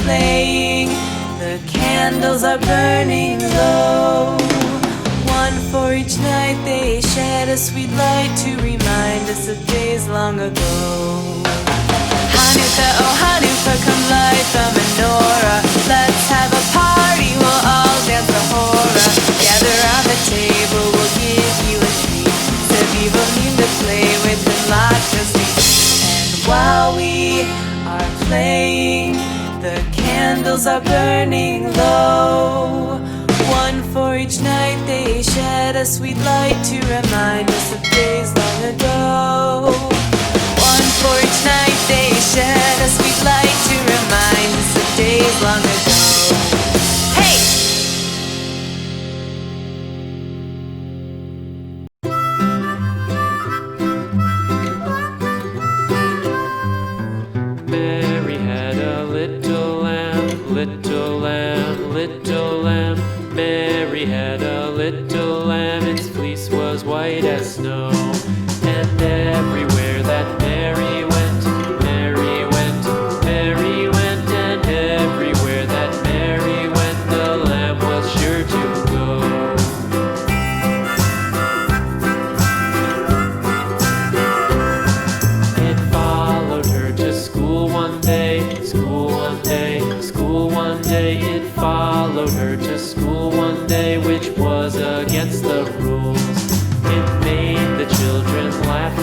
playing, the candles are burning low. One for each night they shed a sweet light to remind us of days long ago. Hanukkah, oh Hanukkah, come light the menorah. Let's have a party, we'll all dance the hora. Gather around the table, we'll give you a treat. Sevivim to play with and lots of sweets. And while we are playing, the candles are burning low. One for each night they shed a sweet light to remind us of days long ago. One for each night they shed a sweet light to remind us of days long ago. Hey! Mary had a little lamb, little lamb, little lamb. Mary had a little lamb, its fleece was white as snow. And everywhere that Mary went, Mary went, Mary went. And everywhere that Mary went, the lamb was sure to go. It followed her to school one day, school one day, school one day. It followed her to school one day, which was against the rules. It made the children laugh